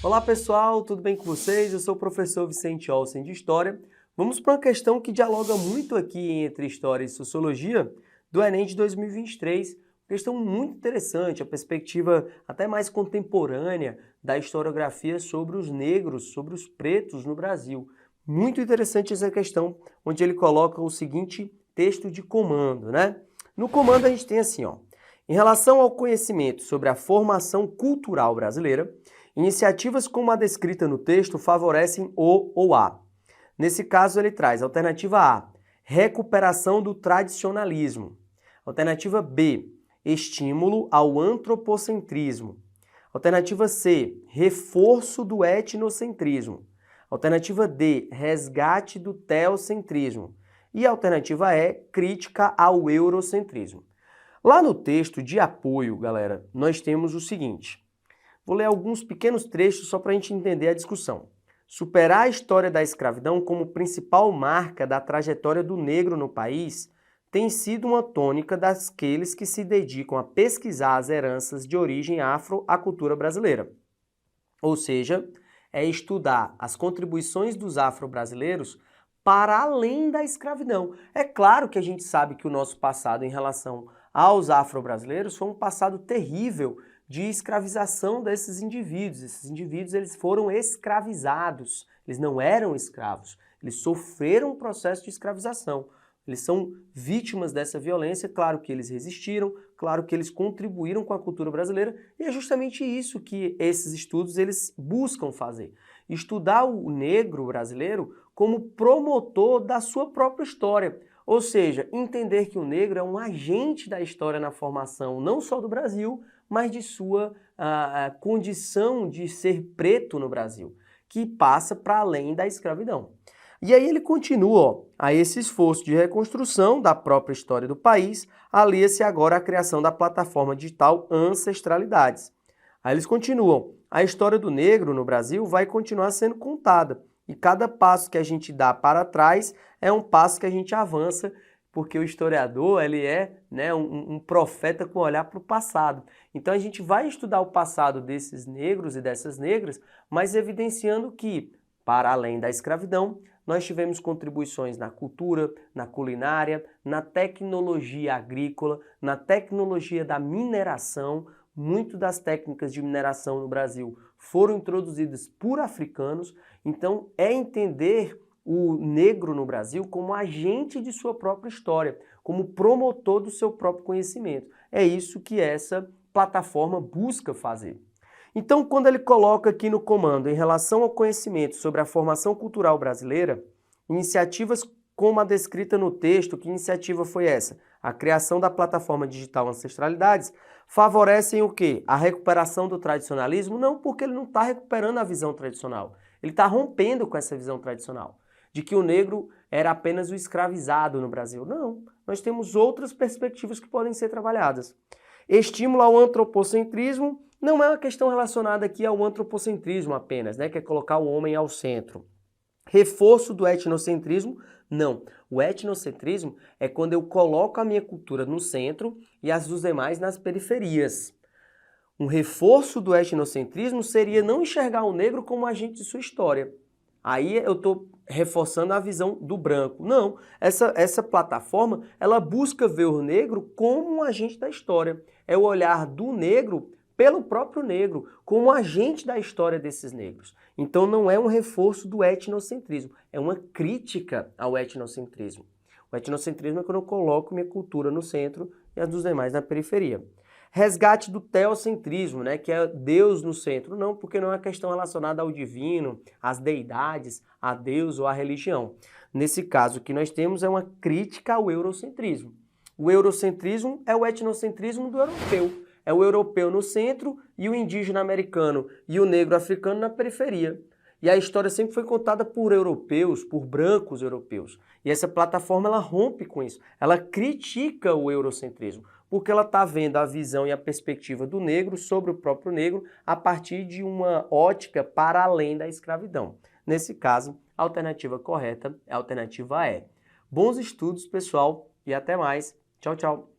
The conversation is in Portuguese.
Olá pessoal, tudo bem com vocês? Eu sou o professor Vicente Olsen de História. Vamos para uma questão que dialoga muito aqui entre História e Sociologia do Enem de 2023. Questão muito interessante, a perspectiva até mais contemporânea da historiografia sobre os negros, sobre os pretos no Brasil. Muito interessante essa questão, onde ele coloca o seguinte texto de comando, né? No comando a gente tem assim, ó. Em relação ao conhecimento sobre a formação cultural brasileira, iniciativas como a descrita no texto favorecem o ou a. Nesse caso, ele traz alternativa A, recuperação do tradicionalismo. Alternativa B, estímulo ao antropocentrismo. Alternativa C, reforço do etnocentrismo. Alternativa D, resgate do teocentrismo. E a alternativa E, crítica ao eurocentrismo. Lá no texto de apoio, galera, nós temos o seguinte. Vou ler alguns pequenos trechos só para a gente entender a discussão. Superar a história da escravidão como principal marca da trajetória do negro no país tem sido uma tônica daqueles que se dedicam a pesquisar as heranças de origem afro à cultura brasileira. Ou seja, é estudar as contribuições dos afro-brasileiros para além da escravidão. É claro que a gente sabe que o nosso passado em relação aos afro-brasileiros foi um passado terrível de escravização desses indivíduos. Esses indivíduos eles foram escravizados, eles não eram escravos, eles sofreram um processo de escravização. Eles são vítimas dessa violência, claro que eles resistiram, claro que eles contribuíram com a cultura brasileira, e é justamente isso que esses estudos eles buscam fazer. Estudar o negro brasileiro como promotor da sua própria história, ou seja, entender que o negro é um agente da história na formação não só do Brasil, mas de sua condição de ser preto no Brasil, que passa para além da escravidão. E aí ele continua, ó, a esse esforço de reconstrução da própria história do país, alia-se agora a criação da plataforma digital Ancestralidades. Aí eles continuam, a história do negro no Brasil vai continuar sendo contada, e cada passo que a gente dá para trás é um passo que a gente avança, porque o historiador ele é um profeta com olhar para o passado. Então a gente vai estudar o passado desses negros e dessas negras, mas evidenciando que, para além da escravidão, nós tivemos contribuições na cultura, na culinária, na tecnologia agrícola, na tecnologia da mineração. Muito das técnicas de mineração no Brasil foram introduzidas por africanos, então é entender o negro no Brasil como agente de sua própria história, como promotor do seu próprio conhecimento. É isso que essa plataforma busca fazer. Então, quando ele coloca aqui no comando, em relação ao conhecimento sobre a formação cultural brasileira, iniciativas como a descrita no texto, que iniciativa foi essa? A criação da plataforma digital Ancestralidades, favorecem o quê? A recuperação do tradicionalismo? Não, porque ele não está recuperando a visão tradicional. Ele está rompendo com essa visão tradicional, de que o negro era apenas o escravizado no Brasil. Não, nós temos outras perspectivas que podem ser trabalhadas. Estímulo ao antropocentrismo não é uma questão relacionada aqui ao antropocentrismo apenas, né, que é colocar o homem ao centro. Reforço do etnocentrismo, não. O etnocentrismo é quando eu coloco a minha cultura no centro e as dos demais nas periferias. Um reforço do etnocentrismo seria não enxergar o negro como agente de sua história. Aí eu estou reforçando a visão do branco. Não, essa plataforma ela busca ver o negro como um agente da história. É o olhar do negro pelo próprio negro, como agente da história desses negros. Então não é um reforço do etnocentrismo, é uma crítica ao etnocentrismo. O etnocentrismo é quando eu coloco minha cultura no centro e as dos demais na periferia. Resgate do teocentrismo, né, que é Deus no centro. Não, porque não é uma questão relacionada ao divino, às deidades, a Deus ou à religião. Nesse caso, o que nós temos é uma crítica ao eurocentrismo. O eurocentrismo é o etnocentrismo do europeu. É o europeu no centro e o indígena americano e o negro africano na periferia. E a história sempre foi contada por europeus, por brancos europeus. E essa plataforma ela rompe com isso. Ela critica o eurocentrismo, porque ela está vendo a visão e a perspectiva do negro sobre o próprio negro a partir de uma ótica para além da escravidão. Nesse caso, a alternativa correta é a alternativa E. Bons estudos, pessoal, e até mais. Tchau, tchau.